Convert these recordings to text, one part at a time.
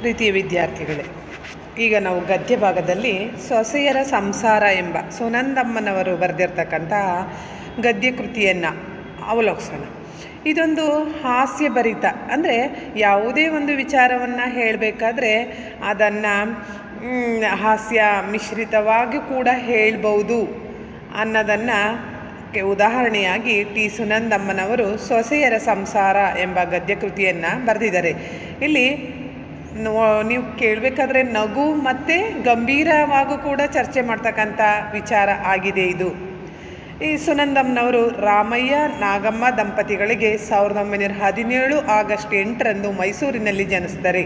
ಪ್ರೀತಿಯ ವಿದ್ಯಾರ್ಥಿಗಳೇ, ಈಗ ನಾವು ಗದ್ಯ ಭಾಗದಲ್ಲಿ ಸೊಸೆಯರ ಸಂಸಾರ ಎಂಬ ಸುನಂದಮ್ಮನವರು ಬರೆದಿರ್ತಕ್ಕಂತಹ ಗದ್ಯ ಕೃತಿಯನ್ನು ಅವಲೋಕಿಸೋಣ. ಇದೊಂದು ಹಾಸ್ಯಭರಿತ, ಅಂದರೆ ಯಾವುದೇ ಒಂದು ವಿಚಾರವನ್ನು ಹೇಳಬೇಕಾದ್ರೆ ಅದನ್ನು ಹಾಸ್ಯ ಮಿಶ್ರಿತವಾಗಿ ಕೂಡ ಹೇಳ್ಬೋದು ಅನ್ನೋದನ್ನು ಉದಾಹರಣೆಯಾಗಿ ಟಿ ಸುನಂದಮ್ಮನವರು ಸೊಸೆಯರ ಸಂಸಾರ ಎಂಬ ಗದ್ಯ ಕೃತಿಯನ್ನು ಬರೆದಿದ್ದಾರೆ. ಇಲ್ಲಿ ನೀವು ಕೇಳಬೇಕಾದ್ರೆ ನಗು ಮತ್ತು ಗಂಭೀರವಾಗೂ ಕೂಡ ಚರ್ಚೆ ಮಾಡ್ತಕ್ಕಂಥ ವಿಚಾರ ಆಗಿದೆ ಇದು. ಈ ಸುನಂದಮ್ಮನವರು ರಾಮಯ್ಯ ನಾಗಮ್ಮ ದಂಪತಿಗಳಿಗೆ 1917 ಆಗಸ್ಟ್ 8ರಂದು ಮೈಸೂರಿನಲ್ಲಿ ಜನಿಸ್ತಾರೆ.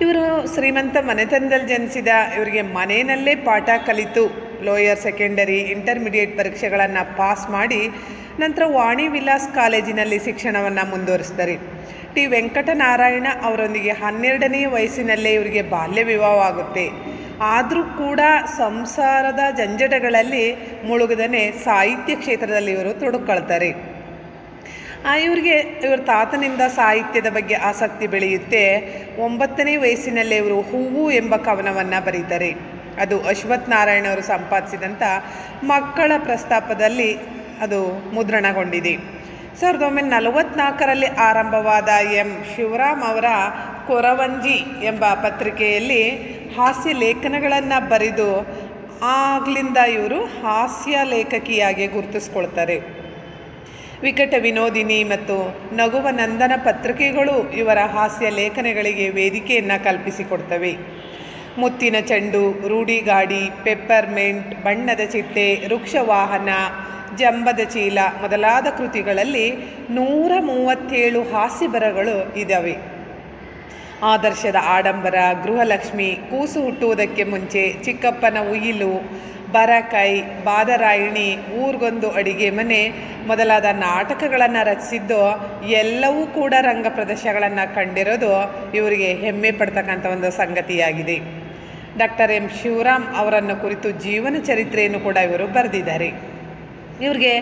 ಇವರು ಶ್ರೀಮಂತ ಮನೆತನದಲ್ಲಿ ಜನಿಸಿದ ಇವರಿಗೆ ಮನೆಯಲ್ಲೇ ಪಾಠ ಕಲಿತು ಲೋಯರ್ ಸೆಕೆಂಡರಿ ಇಂಟರ್ಮೀಡಿಯೇಟ್ ಪರೀಕ್ಷೆಗಳನ್ನು ಪಾಸ್ ಮಾಡಿ ನಂತರ ವಾಣಿ ವಿಲಾಸ್ ಕಾಲೇಜಿನಲ್ಲಿ ಶಿಕ್ಷಣವನ್ನು ಮುಂದುವರಿಸ್ತಾರೆ. ಟಿ ವೆಂಕಟನಾರಾಯಣ ಅವರೊಂದಿಗೆ 12ನೇ ವಯಸ್ಸಿನಲ್ಲೇ ಇವರಿಗೆ ಬಾಲ್ಯ ವಿವಾಹ ಆಗುತ್ತೆ. ಆದರೂ ಕೂಡ ಸಂಸಾರದ ಜಂಜಟಗಳಲ್ಲಿ ಮುಳುಗದೇ ಸಾಹಿತ್ಯ ಕ್ಷೇತ್ರದಲ್ಲಿ ಇವರು ತೊಡಕೊಳ್ತಾರೆ. ಇವ್ರ ತಾತನಿಂದ ಸಾಹಿತ್ಯದ ಬಗ್ಗೆ ಆಸಕ್ತಿ ಬೆಳೆಯುತ್ತೆ. 9ನೇ ವಯಸ್ಸಿನಲ್ಲೇ ಇವರು ಹೂವು ಎಂಬ ಕವನವನ್ನು ಬರೀತಾರೆ. ಅದು ಅಶ್ವಥ್ ನಾರಾಯಣ ಅವರು ಸಂಪಾದಿಸಿದಂಥ ಮಕ್ಕಳ ಪ್ರಸ್ತಾಪದಲ್ಲಿ ಅದು ಮುದ್ರಣಗೊಂಡಿದೆ. 1944ರಲ್ಲಿ ಆರಂಭವಾದ ಎಂ ಶಿವರಾಮ್ ಅವರ ಕೊರವಂಜಿ ಎಂಬ ಪತ್ರಿಕೆಯಲ್ಲಿ ಹಾಸ್ಯ ಲೇಖನಗಳನ್ನು ಬರೆದು ಆಗಲಿಂದ ಇವರು ಹಾಸ್ಯ ಲೇಖಕಿಯಾಗಿ ಗುರುತಿಸ್ಕೊಳ್ತಾರೆ. ವಿಕಟ ವಿನೋದಿನಿ ಮತ್ತು ನಗುವ ನಂದನ ಪತ್ರಿಕೆಗಳು ಇವರ ಹಾಸ್ಯ ಲೇಖನಗಳಿಗೆ ವೇದಿಕೆಯನ್ನು ಕಲ್ಪಿಸಿಕೊಡ್ತವೆ. ಮುತ್ತಿನ ಚೆಂಡು, ರೂಢಿಗಾಡಿ, ಪೆಪ್ಪರ್ಮೆಂಟ್, ಬಣ್ಣದ ಚಿಟ್ಟೆ, ವೃಕ್ಷವಾಹನ, ಜಂಬದ ಚೀಲ ಮೊದಲಾದ ಕೃತಿಗಳಲ್ಲಿ 137 ಹಾಸ್ಯ ಬರಹಗಳು ಇದ್ದಾವೆ. ಆದರ್ಶದ ಆಡಂಬರ, ಗೃಹಲಕ್ಷ್ಮಿ, ಕೂಸು ಹುಟ್ಟುವುದಕ್ಕೆ ಮುಂಚೆ, ಚಿಕ್ಕಪ್ಪನ ಉಯಿಲು, ಬರಕೈ, ಬಾದರಾಯಣಿ, ಊರ್ಗೊಂದು ಅಡಿಗೆ ಮನೆ ಮೊದಲಾದ ನಾಟಕಗಳನ್ನು ರಚಿಸಿದ್ದು ಎಲ್ಲವೂ ಕೂಡ ರಂಗ ಪ್ರದರ್ಶನಗಳನ್ನು ಕಂಡಿರೋದು ಇವರಿಗೆ ಹೆಮ್ಮೆ ಪಡ್ತಕ್ಕಂಥ ಒಂದು ಸಂಗತಿಯಾಗಿದೆ. ಡಾಕ್ಟರ್ ಎಂ ಶಿವರಾಮ್ ಅವರನ್ನು ಕುರಿತು ಜೀವನ ಚರಿತ್ರೆಯನ್ನು ಕೂಡ ಇವರು ಬರೆದಿದ್ದಾರೆ. ಇವರಿಗೆ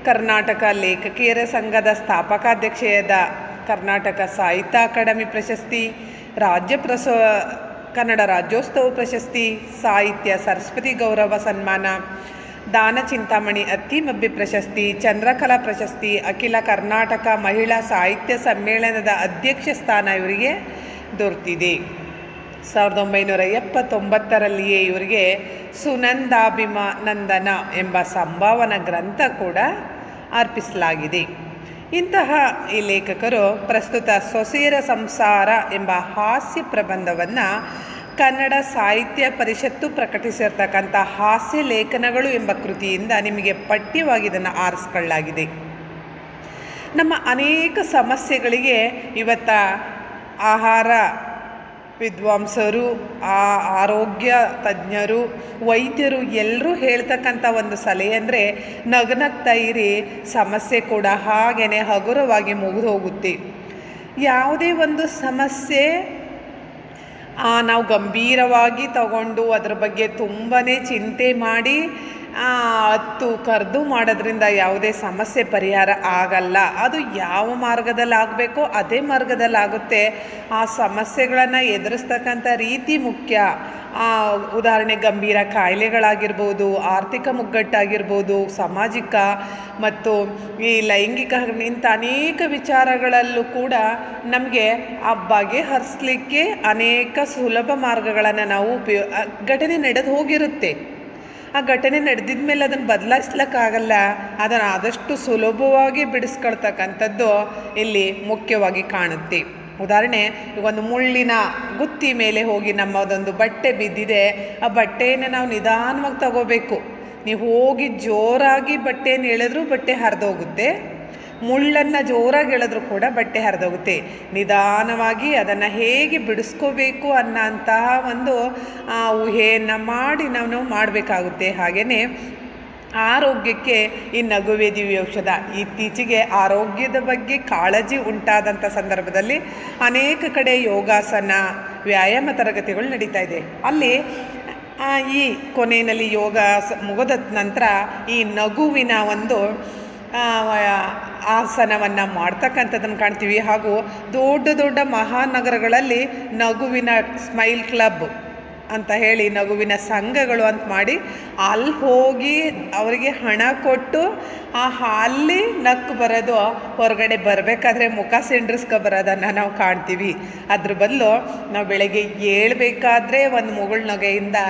ಕರ್ನಾಟಕ ಲೇಖಕಿಯರ ಸಂಘದ ಸ್ಥಾಪಕಾಧ್ಯಕ್ಷೆಯಾದ ಕರ್ನಾಟಕ ಸಾಹಿತ್ಯ ಅಕಾಡೆಮಿ ಪ್ರಶಸ್ತಿ, ಕನ್ನಡ ರಾಜ್ಯೋತ್ಸವ ಪ್ರಶಸ್ತಿ, ಸಾಹಿತ್ಯ ಸರಸ್ವತಿ ಗೌರವ ಸನ್ಮಾನ, ದಾನ ಚಿಂತಾಮಣಿ ಅತ್ತಿಮಬ್ಬಿ ಪ್ರಶಸ್ತಿ, ಚಂದ್ರಕಲಾ ಪ್ರಶಸ್ತಿ, ಅಖಿಲ ಕರ್ನಾಟಕ ಮಹಿಳಾ ಸಾಹಿತ್ಯ ಸಮ್ಮೇಳನದ ಅಧ್ಯಕ್ಷ ಸ್ಥಾನ ಇವರಿಗೆ ದೊರೆತಿದೆ. 1979ರಲ್ಲಿಯೇ ಇವರಿಗೆ ಸುನಂದಾಭಿನಂದನ ಎಂಬ ಸಂಭಾವನಾ ಗ್ರಂಥ ಕೂಡ ಅರ್ಪಿಸಲಾಗಿದೆ. ಇಂತಹ ಈ ಲೇಖಕರು ಪ್ರಸ್ತುತ ಸೊಸೆಯರ ಸಂಸಾರ ಎಂಬ ಹಾಸ್ಯ ಪ್ರಬಂಧವನ್ನು ಕನ್ನಡ ಸಾಹಿತ್ಯ ಪರಿಷತ್ತು ಪ್ರಕಟಿಸಿರ್ತಕ್ಕಂಥ ಹಾಸ್ಯ ಲೇಖನಗಳು ಎಂಬ ಕೃತಿಯಿಂದ ನಿಮಗೆ ಪಠ್ಯವಾಗಿ ಇದನ್ನು ಆರಿಸ್ಕೊಳ್ಳಲಾಗಿದೆ. ನಮ್ಮ ಅನೇಕ ಸಮಸ್ಯೆಗಳಿಗೆ ಇವತ್ತ ಆಹಾರ ವಿದ್ವಾಂಸರು, ಆರೋಗ್ಯ ತಜ್ಞರು, ವೈದ್ಯರು ಎಲ್ಲರೂ ಹೇಳ್ತಕ್ಕಂಥ ಒಂದು ಸಲಹೆ ಅಂದರೆ ನಗ್ನಗ್ತಾ ಇರಿ, ಸಮಸ್ಯೆ ಕೂಡ ಹಾಗೇ ಹಗುರವಾಗಿ ಮುಗಿದು ಹೋಗುತ್ತೆ. ಯಾವುದೇ ಒಂದು ಸಮಸ್ಯೆ ನಾವು ಗಂಭೀರವಾಗಿ ತಗೊಂಡು ಅದರ ಬಗ್ಗೆ ತುಂಬಾ ಚಿಂತೆ ಮಾಡಿ ಕರೆದು ಮಾಡೋದ್ರಿಂದ ಯಾವುದೇ ಸಮಸ್ಯೆ ಪರಿಹಾರ ಆಗಲ್ಲ. ಅದು ಯಾವ ಮಾರ್ಗದಲ್ಲಿ ಆಗಬೇಕೋ ಅದೇ ಮಾರ್ಗದಲ್ಲಿ ಆಗುತ್ತೆ. ಆ ಸಮಸ್ಯೆಗಳನ್ನು ಎದುರಿಸ್ತಕ್ಕಂಥ ರೀತಿ ಮುಖ್ಯ. ಉದಾಹರಣೆ ಗಂಭೀರ ಕಾಯಿಲೆಗಳಾಗಿರ್ಬೋದು, ಆರ್ಥಿಕ ಮುಗ್ಗಟ್ಟಾಗಿರ್ಬೋದು, ಸಾಮಾಜಿಕ ಮತ್ತು ಈ ಲೈಂಗಿಕ ಇಂಥ ಅನೇಕ ವಿಚಾರಗಳಲ್ಲೂ ಕೂಡ ನಮಗೆ ಆ ಬಗೆಹರಿಸಲಿಕ್ಕೆ ಅನೇಕ ಸುಲಭ ಮಾರ್ಗಗಳನ್ನು ನಾವು ಘಟನೆ ನಡೆದು ಹೋಗಿರುತ್ತೆ. ಆ ಘಟನೆ ನಡೆದಿದ ಮೇಲೆ ಅದನ್ನು ಬದಲಾಯಿಸ್ಲಿಕ್ಕಾಗಲ್ಲ. ಅದನ್ನು ಆದಷ್ಟು ಸುಲಭವಾಗಿ ಬಿಡಿಸ್ಕೊಳ್ತಕ್ಕಂಥದ್ದು ಇಲ್ಲಿ ಮುಖ್ಯವಾಗಿ ಕಾಣುತ್ತೆ. ಉದಾಹರಣೆ, ಒಂದು ಮುಳ್ಳಿನ ಗುತ್ತಿ ಮೇಲೆ ಹೋಗಿ ನಮ್ಮದೊಂದು ಬಟ್ಟೆ ಬಿದ್ದಿದೆ, ಆ ಬಟ್ಟೆಯನ್ನು ನಾವು ನಿಧಾನವಾಗಿ ತಗೋಬೇಕು. ನೀವು ಹೋಗಿ ಜೋರಾಗಿ ಬಟ್ಟೆಯನ್ನು ಎಳೆದ್ರೂ ಬಟ್ಟೆ ಹರಿದೋಗುತ್ತೆ, ಮುಳ್ಳನ್ನು ಜೋರಾಗಿ ಎಳೆದ್ರೂ ಕೂಡ ಬಟ್ಟೆ ಹರಿದೋಗುತ್ತೆ. ನಿಧಾನವಾಗಿ ಅದನ್ನು ಹೇಗೆ ಬಿಡಿಸ್ಕೋಬೇಕು ಅನ್ನೋಂತಹ ಒಂದು ಊಹೆಯನ್ನು ಮಾಡಿ ನಾವು ಮಾಡಬೇಕಾಗುತ್ತೆ. ಹಾಗೆಯೇ ಆರೋಗ್ಯಕ್ಕೆ ಈ ನಗುವೆ ದಿವ್ಯ ಔಷಧ. ಇತ್ತೀಚೆಗೆ ಆರೋಗ್ಯದ ಬಗ್ಗೆ ಕಾಳಜಿ ಉಂಟಾದಂಥ ಸಂದರ್ಭದಲ್ಲಿ ಅನೇಕ ಕಡೆ ಯೋಗಾಸನ, ವ್ಯಾಯಾಮ ತರಗತಿಗಳು ನಡೀತಾ ಇದೆ. ಅಲ್ಲಿ ಈ ಕೊನೆಯಲ್ಲಿ ಯೋಗ ಮುಗಿದ ನಂತರ ಈ ನಗುವಿನ ಒಂದು ಆಸನವನ್ನು ಮಾಡ್ತಕ್ಕಂಥದ್ದನ್ನು ಕಾಣ್ತೀವಿ. ಹಾಗೂ ದೊಡ್ಡ ದೊಡ್ಡ ಮಹಾನಗರಗಳಲ್ಲಿ ನಗುವಿನ ಸ್ಮೈಲ್ ಕ್ಲಬ್ ಅಂತ ಹೇಳಿ ನಗುವಿನ ಸಂಘಗಳು ಅಂತ ಮಾಡಿ ಅಲ್ಲಿ ಹೋಗಿ ಅವರಿಗೆ ಹಣ ಕೊಟ್ಟು ಅಲ್ಲಿ ನಕ್ಕು ಬರೋದು, ಹೊರಗಡೆ ಬರಬೇಕಾದ್ರೆ ಮುಖ ಸಿಂಡ್ರಿಸ್ಕೊ ಬರೋದನ್ನು ನಾವು ಕಾಣ್ತೀವಿ. ಅದ್ರ ಬದಲು ನಾವು ಬೆಳಗ್ಗೆ ಏಳಬೇಕಾದ್ರೆ ಒಂದು ಮುಗುಳ್ನಗೆಯಿಂದ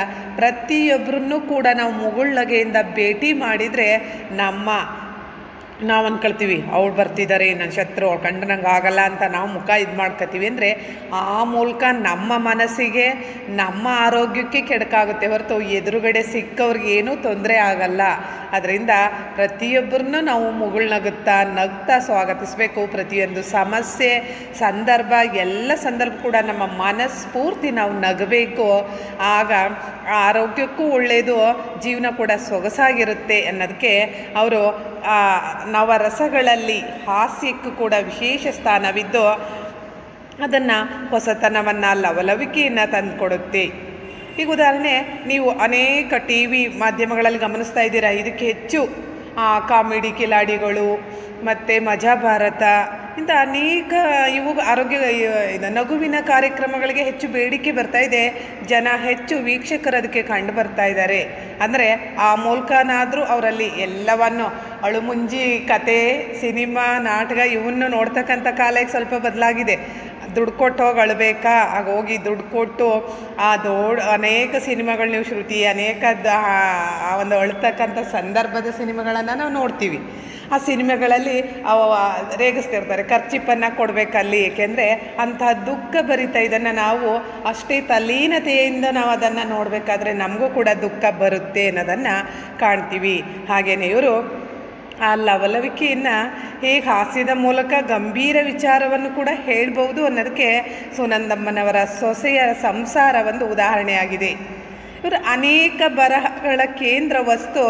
ಪ್ರತಿಯೊಬ್ಬರನ್ನೂ ಕೂಡ ನಾವು ಮುಗುಳ್ನಗೆಯಿಂದ ಭೇಟಿ ಮಾಡಿದರೆ ನಾವು ಅಂದ್ಕೊಳ್ತೀವಿ ಅವ್ಳು ಬರ್ತಿದ್ದಾರೆ, ನನ್ನ ಶತ್ರು, ಅವ್ಳು ಕಂಡು ನಂಗೆ ಆಗಲ್ಲ ಅಂತ ನಾವು ಮುಖ ಇದು ಮಾಡ್ಕೊತೀವಿ. ಅಂದರೆ ಆ ಮೂಲಕ ನಮ್ಮ ಮನಸ್ಸಿಗೆ ನಮ್ಮ ಆರೋಗ್ಯಕ್ಕೆ ಕೆಡಕಾಗುತ್ತೆ ಹೊರತು ಎದುರುಗಡೆ ಸಿಕ್ಕವ್ರಿಗೆ ಏನೂ ತೊಂದರೆ ಆಗಲ್ಲ. ಅದರಿಂದ ಪ್ರತಿಯೊಬ್ಬರನ್ನೂ ನಾವು ನಗ್ತಾ ಸ್ವಾಗತಿಸಬೇಕು. ಪ್ರತಿಯೊಂದು ಸಮಸ್ಯೆ ಸಂದರ್ಭ ಎಲ್ಲ ಸಂದರ್ಭ ಕೂಡ ನಮ್ಮ ಮನಸ್ಫೂರ್ತಿ ನಾವು ನಗಬೇಕು. ಆಗ ಆರೋಗ್ಯಕ್ಕೂ ಒಳ್ಳೆಯದು, ಜೀವನ ಕೂಡ ಸೊಗಸಾಗಿರುತ್ತೆ ಅನ್ನೋದಕ್ಕೆ ಅವರು ನವರಸಗಳಲ್ಲಿ ಹಾಸ್ಯಕ್ಕೂ ಕೂಡ ವಿಶೇಷ ಸ್ಥಾನವಿದ್ದು ಅದನ್ನು ಹೊಸತನವನ್ನು ಲವಲವಿಕೆಯನ್ನು ತಂದುಕೊಡುತ್ತೆ. ಈಗ ಉದಾಹರಣೆ, ನೀವು ಅನೇಕ ಟಿ ವಿ ಮಾಧ್ಯಮಗಳಲ್ಲಿ ಗಮನಿಸ್ತಾ ಇದ್ದೀರಾ, ಇದಕ್ಕೆ ಹೆಚ್ಚು ಕಾಮಿಡಿ ಕಿಲಾಡಿಗಳು ಮತ್ತು ಮಜಾ ಭಾರತ ಇಂಥ ಅನೇಕ ಇವು ಆರೋಗ್ಯ ನಗುವಿನ ಕಾರ್ಯಕ್ರಮಗಳಿಗೆ ಹೆಚ್ಚು ಬೇಡಿಕೆ ಬರ್ತಾ ಇದೆ. ಜನ ಹೆಚ್ಚು ವೀಕ್ಷಕರು ಅದಕ್ಕೆ ಕಂಡು ಬರ್ತಾ ಇದ್ದಾರೆ. ಅಂದರೆ ಆ ಮೂಲಕನಾದರೂ ಅವರಲ್ಲಿ ಎಲ್ಲವನ್ನು ಅಳುಮುಂಜಿ ಕತೆ, ಸಿನಿಮಾ, ನಾಟಕ ಇವನ್ನು ನೋಡ್ತಕ್ಕಂಥ ಕಾಲ ಈಗ ಸ್ವಲ್ಪ ಬದಲಾಗಿದೆ. ದುಡ್ಡು ಕೊಟ್ಟು ಹೋಗಿ ಅಳಬೇಕಾ, ಆಗೋಗಿ ದುಡ್ಡು ಕೊಟ್ಟು ಅನೇಕ ಸಿನಿಮಾಗಳು ನೀವು ಶ್ರುತಿ ಅನೇಕ ಒಂದು ಅಳ್ತಕ್ಕಂಥ ಸಂದರ್ಭದ ಸಿನಿಮಾಗಳನ್ನು ನಾವು ನೋಡ್ತೀವಿ. ಆ ಸಿನಿಮಾಗಳಲ್ಲಿ ರೇಗಿಸ್ತಿರ್ತಾರೆ, ಖರ್ಚಿಪ್ಪನ್ನು ಕೊಡಬೇಕಲ್ಲಿ. ಏಕೆಂದರೆ ಅಂತಹ ದುಃಖ ಭರಿತ ಇದನ್ನು ನಾವು ಅಷ್ಟೇ ತಲ್ಲೀನತೆಯಿಂದ ನಾವು ಅದನ್ನು ನೋಡಬೇಕಾದ್ರೆ ನಮಗೂ ಕೂಡ ದುಃಖ ಬರುತ್ತೆ ಅನ್ನೋದನ್ನು ಕಾಣ್ತೀವಿ. ಹಾಗೆಯೇ ಇವರು ಆ ಲವಲವಿಕೆಯನ್ನು ಹೇಗೆ ಹಾಸ್ಯದ ಮೂಲಕ ಗಂಭೀರ ವಿಚಾರವನ್ನು ಕೂಡ ಹೇಳ್ಬೋದು ಅನ್ನೋದಕ್ಕೆ ಸುನಂದಮ್ಮನವರ ಸೊಸೆಯ ಸಂಸಾರ ಒಂದು ಉದಾಹರಣೆಯಾಗಿದೆ. ಇವರು ಅನೇಕ ಬರಹಗಳ ಕೇಂದ್ರ ವಸ್ತು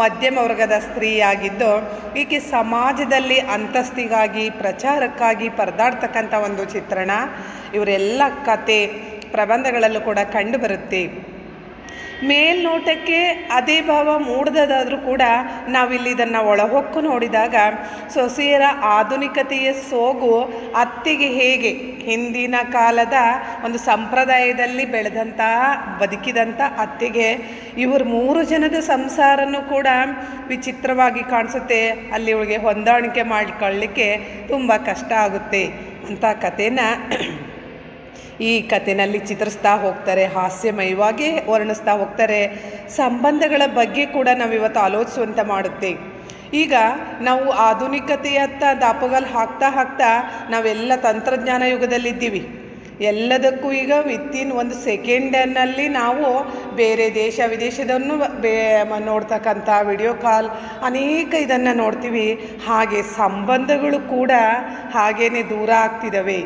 ಮಧ್ಯಮ ವರ್ಗದ ಸ್ತ್ರೀಯಾಗಿದ್ದು, ಈಕೆ ಸಮಾಜದಲ್ಲಿ ಅಂತಸ್ತಿಗಾಗಿ ಪ್ರಚಾರಕ್ಕಾಗಿ ಪರದಾಡ್ತಕ್ಕಂಥ ಒಂದು ಚಿತ್ರಣ ಇವರೆಲ್ಲ ಕತೆ ಪ್ರಬಂಧಗಳಲ್ಲೂ ಕೂಡ ಕಂಡುಬರುತ್ತೆ. ಮೇಲ್ನೋಟಕ್ಕೆ ಅದೇ ಭಾವ ಮೂಡದಾದರೂ ಕೂಡ ನಾವಿಲ್ಲಿ ಇದನ್ನು ಒಳಹೊಕ್ಕು ನೋಡಿದಾಗ ಸೊಸೆಯರ ಆಧುನಿಕತೆಯ ಸೋಗು ಅತ್ತೆಗೆ ಹೇಗೆ ಹಿಂದಿನ ಕಾಲದ ಒಂದು ಸಂಪ್ರದಾಯದಲ್ಲಿ ಬೆಳೆದಂತಹ ಬದುಕಿದಂಥ ಅತ್ತೆಗೆ ಇವರು 3 ಜನದ ಸಂಸಾರನೂ ಕೂಡ ವಿಚಿತ್ರವಾಗಿ ಕಾಣಿಸುತ್ತೆ. ಅಲ್ಲಿ ಇವಳಿಗೆ ಹೊಂದಾಣಿಕೆ ಮಾಡಿಕೊಳ್ಳಲಿಕ್ಕೆ ತುಂಬ ಕಷ್ಟ ಆಗುತ್ತೆ ಅಂತ ಕಥೆನ ಈ ಕಥೆನಲ್ಲಿ ಚಿತ್ರಿಸ್ತಾ ಹೋಗ್ತಾರೆ, ಹಾಸ್ಯಮಯವಾಗಿ ವರ್ಣಿಸ್ತಾ ಹೋಗ್ತಾರೆ. ಸಂಬಂಧಗಳ ಬಗ್ಗೆ ಕೂಡ ನಾವಿವತ್ತು ಆಲೋಚಿಸುವಂತೆ ಮಾಡುತ್ತೆ. ಈಗ ನಾವು ಆಧುನಿಕತೆಯತ್ತ ದಾಪುಗಾಲು ಹಾಕ್ತಾ ನಾವೆಲ್ಲ ತಂತ್ರಜ್ಞಾನ ಯುಗದಲ್ಲಿದ್ದೀವಿ. ಎಲ್ಲದಕ್ಕೂ ಈಗ ವಿತಿನ್ 1 ಸೆಕೆಂಡಲ್ಲಿ ನಾವು ಬೇರೆ ದೇಶ ವಿದೇಶದನ್ನು ನೋಡ್ತಕ್ಕಂಥ ವಿಡಿಯೋ ಕಾಲ್ ಅನೇಕ ಇದನ್ನು ನೋಡ್ತೀವಿ. ಹಾಗೆ ಸಂಬಂಧಗಳು ಕೂಡ ಹಾಗೇ ದೂರ ಆಗ್ತಿದ್ದಾವೆ.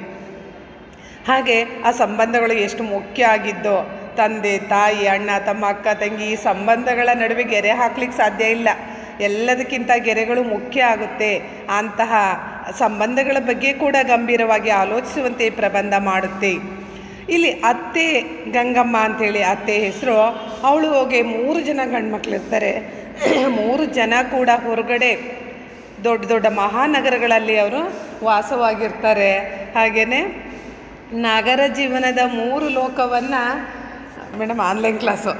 ಹಾಗೆ ಆ ಸಂಬಂಧಗಳು ಎಷ್ಟು ಮುಖ್ಯ ಆಗಿದ್ದೋ, ತಂದೆ ತಾಯಿ ಅಣ್ಣ ತಮ್ಮ ಅಕ್ಕ ತಂಗಿ ಈ ಸಂಬಂಧಗಳ ನಡುವೆ ಗೆರೆ ಹಾಕ್ಲಿಕ್ಕೆ ಸಾಧ್ಯ ಇಲ್ಲ. ಎಲ್ಲದಕ್ಕಿಂತ ಗೆರೆಗಳು ಮುಖ್ಯ ಆಗುತ್ತೆ. ಅಂತಹ ಸಂಬಂಧಗಳ ಬಗ್ಗೆ ಕೂಡ ಗಂಭೀರವಾಗಿ ಆಲೋಚಿಸುವಂತೆ ಪ್ರಬಂಧ ಮಾಡುತ್ತೆ. ಇಲ್ಲಿ ಅತ್ತೆ ಗಂಗಮ್ಮ ಅಂಥೇಳಿ ಅತ್ತೆ ಹೆಸರು. ಅವಳು ಹೋಗಿ 3 ಜನ ಗಂಡ್ಮಕ್ಳಿರ್ತಾರೆ. 3 ಜನ ಕೂಡ ಹೊರಗಡೆ ದೊಡ್ಡ ದೊಡ್ಡ ಮಹಾನಗರಗಳಲ್ಲಿ ಅವರು ವಾಸವಾಗಿರ್ತಾರೆ. ಹಾಗೆಯೇ ನಗರ ಜೀವನದ 3 ಲೋಕವನ್ನು ಮೇಡಮ್ ಆನ್ಲೈನ್ ಕ್ಲಾಸು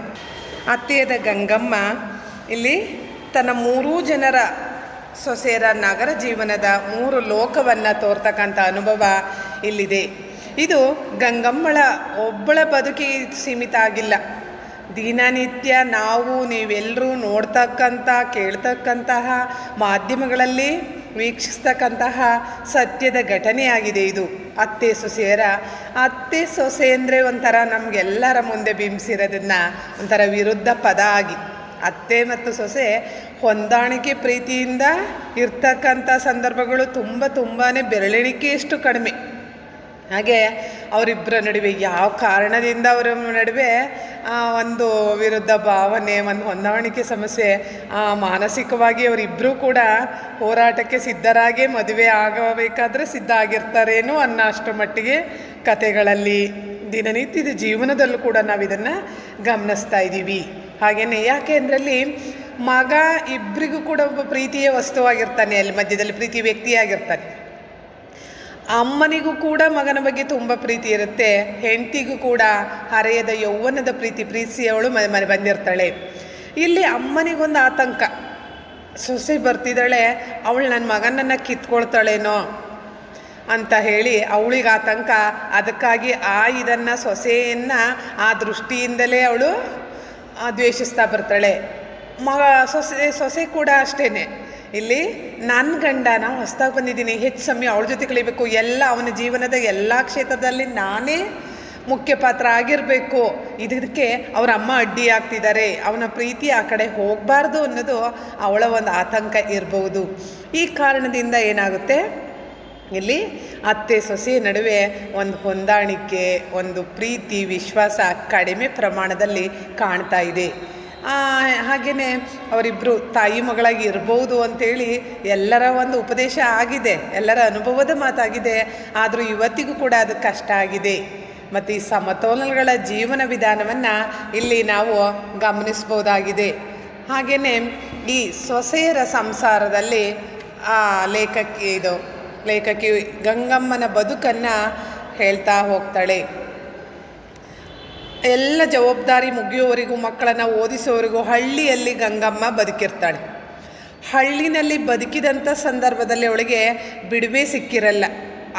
ಅತ್ತೆಯಾದ ಗಂಗಮ್ಮ ಇಲ್ಲಿ ತನ್ನ 3 ಜನರ ಸೊಸೆಯರ ನಗರ ಜೀವನದ 3 ಲೋಕವನ್ನು ತೋರ್ತಕ್ಕಂಥ ಅನುಭವ ಇಲ್ಲಿದೆ. ಇದು ಗಂಗಮ್ಮಳ ಒಬ್ಬಳ ಬದುಕಿಗೆ ಸೀಮಿತ ಆಗಿಲ್ಲ. ದಿನನಿತ್ಯ ನೀವೆಲ್ಲರೂ ನೋಡ್ತಕ್ಕಂಥ ಕೇಳ್ತಕ್ಕಂತಹ ಮಾಧ್ಯಮಗಳಲ್ಲಿ ವೀಕ್ಷಿಸ್ತಕ್ಕಂತಹ ಸತ್ಯದ ಘಟನೆಯಾಗಿದೆ ಇದು. ಅತ್ತೆ ಸೊಸೆ ಅಂದರೆ ಒಂಥರ ನಮಗೆಲ್ಲರ ಮುಂದೆ ಬಿಂಬಿಸಿರೋದನ್ನು ಒಂಥರ ವಿರುದ್ಧ ಪದ ಆಗಿ ಅತ್ತೆ ಮತ್ತು ಸೊಸೆ ಹೊಂದಾಣಿಕೆ ಪ್ರೀತಿಯಿಂದ ಇರ್ತಕ್ಕಂಥ ಸಂದರ್ಭಗಳು ತುಂಬಾ ಬೆರಳೆಣಿಕೆಯಷ್ಟು ಕಡಿಮೆ. ಹಾಗೆ ಅವರಿಬ್ಬರ ನಡುವೆ ಯಾವ ಕಾರಣದಿಂದ ಅವರ ನಡುವೆ ಒಂದು ವಿರುದ್ಧ ಭಾವನೆ, ಒಂದು ಹೊಂದಾಣಿಕೆ ಸಮಸ್ಯೆ, ಮಾನಸಿಕವಾಗಿ ಅವರಿಬ್ಬರೂ ಕೂಡ ಹೋರಾಟಕ್ಕೆ ಸಿದ್ಧರಾಗೇ ಮದುವೆ ಆಗಬೇಕಾದ್ರೆ ಸಿದ್ಧ ಆಗಿರ್ತಾರೇನೋ ಅನ್ನೋ ಅಷ್ಟರ ಮಟ್ಟಿಗೆ ಕತೆಗಳಲ್ಲಿ ದಿನನಿತ್ಯದ ಜೀವನದಲ್ಲೂ ಕೂಡ ನಾವು ಇದನ್ನು ಗಮನಿಸ್ತಾ ಇದ್ದೀವಿ. ಹಾಗೆಯೇ ಯಾಕೆ ಅಂದ್ರಲ್ಲಿ ಮಗ ಇಬ್ಬರಿಗೂ ಕೂಡ ಒಬ್ಬ ಪ್ರೀತಿಯ ವಸ್ತುವಾಗಿರ್ತಾನೆ, ಅಲ್ಲಿ ಮಧ್ಯದಲ್ಲಿ ಪ್ರೀತಿ ವ್ಯಕ್ತಿಯಾಗಿರ್ತಾನೆ. ಅಮ್ಮನಿಗೂ ಕೂಡ ಮಗನ ಬಗ್ಗೆ ತುಂಬ ಪ್ರೀತಿ ಇರುತ್ತೆ, ಹೆಂಡತಿಗೂ ಕೂಡ ಹರೆಯದ ಯೌವನದ ಪ್ರೀತಿಸಿ ಅವಳು ಬಂದಿರ್ತಾಳೆ. ಇಲ್ಲಿ ಅಮ್ಮನಿಗೊಂದು ಆತಂಕ, ಸೊಸೆ ಬರ್ತಿದ್ದಾಳೆ, ಅವಳು ನನ್ನ ಮಗನನ್ನು ಕಿತ್ಕೊಳ್ತಾಳೇನೋ ಅಂತ ಹೇಳಿ ಅವಳಿಗೆ ಆತಂಕ. ಅದಕ್ಕಾಗಿ ಇದನ್ನು ಸೊಸೆಯನ್ನು ಆ ದೃಷ್ಟಿಯಿಂದಲೇ ಅವಳು ದ್ವೇಷಿಸ್ತಾ ಬರ್ತಾಳೆ. ಸೊಸೆ ಕೂಡ ಅಷ್ಟೇ, ಇಲ್ಲಿ ನನ್ನ ಗಂಡ ನಾವು ಹೊಸ್ದಾಗಿ ಬಂದಿದ್ದೀನಿ, ಹೆಚ್ಚು ಸಮಯ ಅವಳ ಜೊತೆ ಕಳಿಬೇಕು, ಎಲ್ಲ ಅವನ ಜೀವನದ ಎಲ್ಲ ಕ್ಷೇತ್ರದಲ್ಲಿ ನಾನೇ ಮುಖ್ಯ ಪಾತ್ರ ಆಗಿರಬೇಕು, ಇದಕ್ಕೆ ಅವರ ಅಮ್ಮ ಅಡ್ಡಿ ಆಗ್ತಿದ್ದಾರೆ, ಅವನ ಪ್ರೀತಿ ಆ ಕಡೆ ಹೋಗಬಾರ್ದು ಅನ್ನೋದು ಅವಳ ಒಂದು ಆತಂಕ ಇರ್ಬೋದು. ಈ ಕಾರಣದಿಂದ ಏನಾಗುತ್ತೆ, ಇಲ್ಲಿ ಅತ್ತೆ ಸೊಸೆ ನಡುವೆ ಒಂದು ಹೊಂದಾಣಿಕೆ, ಒಂದು ಪ್ರೀತಿ ವಿಶ್ವಾಸ ಕಡಿಮೆ ಪ್ರಮಾಣದಲ್ಲಿ ಕಾಣ್ತಾ ಇದೆ. ಹಾಗೆಯೇ ಅವರಿಬ್ಬರು ತಾಯಿ ಮಗಳಾಗಿ ಇರ್ಬೋದು ಅಂಥೇಳಿ ಎಲ್ಲರ ಒಂದು ಉಪದೇಶ ಆಗಿದೆ, ಎಲ್ಲರ ಅನುಭವದ ಮಾತಾಗಿದೆ. ಆದರೂ ಇವತ್ತಿಗೂ ಕೂಡ ಅದು ಕಷ್ಟ ಆಗಿದೆ. ಮತ್ತು ಈ ಸಮತೋಲನಗಳ ಜೀವನ ವಿಧಾನವನ್ನು ಇಲ್ಲಿ ನಾವು ಗಮನಿಸ್ಬೋದಾಗಿದೆ. ಹಾಗೆಯೇ ಈ ಸೊಸೆಯರ ಸಂಸಾರದಲ್ಲಿ ಲೇಖಕಿ ಗಂಗಮ್ಮನ ಬದುಕನ್ನು ಹೇಳ್ತಾ ಹೋಗ್ತಾಳೆ. ಎಲ್ಲ ಜವಾಬ್ದಾರಿ ಮುಗಿಯೋವರೆಗೂ, ಮಕ್ಕಳನ್ನು ಓದಿಸೋವರೆಗೂ ಹಳ್ಳಿಯಲ್ಲಿ ಗಂಗಮ್ಮ ಬದುಕಿರ್ತಾಳೆ. ಹಳ್ಳಿನಲ್ಲಿ ಬದುಕಿದಂಥ ಸಂದರ್ಭದಲ್ಲಿ ಅವಳಿಗೆ ಬಿಡುವೆ ಸಿಕ್ಕಿರಲ್ಲ.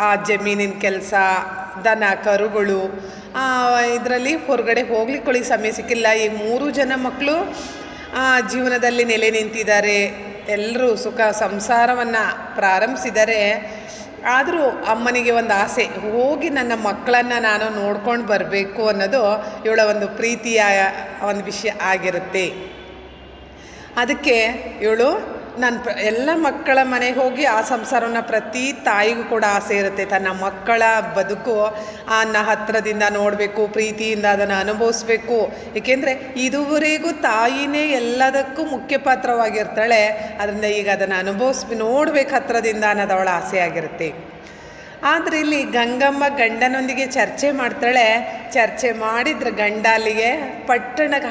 ಆ ಜಮೀನಿನ ಕೆಲಸ, ದನ ಕರುಗಳು, ಇದರಲ್ಲಿ ಹೊರಗಡೆ ಹೋಗ್ಲಿಕ್ಕೆ ಸಮಯ ಸಿಕ್ಕಿಲ್ಲ. ಈ 3 ಜನ ಮಕ್ಕಳು ಜೀವನದಲ್ಲಿ ನೆಲೆ ನಿಂತಿದ್ದಾರೆ, ಎಲ್ಲರೂ ಸುಖ ಸಂಸಾರವನ್ನು ಪ್ರಾರಂಭಿಸಿದ್ದಾರೆ. ಆದರೂ ಅಮ್ಮನಿಗೆ ಒಂದು ಆಸೆ, ಹೋಗಿ ನನ್ನ ಮಕ್ಕಳನ್ನು ನಾನು ನೋಡ್ಕೊಂಡು ಬರಬೇಕು ಅನ್ನೋದು ಇವಳ ಒಂದು ಪ್ರೀತಿಯ ಒಂದು ವಿಷಯ ಆಗಿರುತ್ತೆ. ಅದಕ್ಕೆ ಇವಳು ಎಲ್ಲ ಮಕ್ಕಳ ಮನೆಗೆ ಹೋಗಿ ಆ ಸಂಸಾರವನ್ನು, ಪ್ರತಿ ತಾಯಿಗೂ ಕೂಡ ಆಸೆ ಇರುತ್ತೆ, ತನ್ನ ಮಕ್ಕಳ ಬದುಕು ಹತ್ತಿರದಿಂದ ನೋಡಬೇಕು, ಪ್ರೀತಿಯಿಂದ ಅದನ್ನು ಅನುಭವಿಸ್ಬೇಕು. ಏಕೆಂದರೆ ಇದುವರೆಗೂ ತಾಯಿನೇ ಎಲ್ಲದಕ್ಕೂ ಮುಖ್ಯ ಪಾತ್ರವಾಗಿರ್ತಾಳೆ. ಅದರಿಂದ ಈಗ ಅದನ್ನು ನೋಡ್ಬೇಕು ಹತ್ತಿರದಿಂದ ಅನ್ನೋದು ಅವಳ ಆಸೆ ಆಗಿರುತ್ತೆ. ಆದರೆ ಇಲ್ಲಿ ಗಂಗಮ್ಮ ಗಂಡನೊಂದಿಗೆ ಚರ್ಚೆ ಮಾಡ್ತಾಳೆ. ಚರ್ಚೆ ಮಾಡಿದ್ರೆ ಗಂಡ ಅಲ್ಲಿಗೆ ಪಟ್ಟಣಕ್ಕೆ,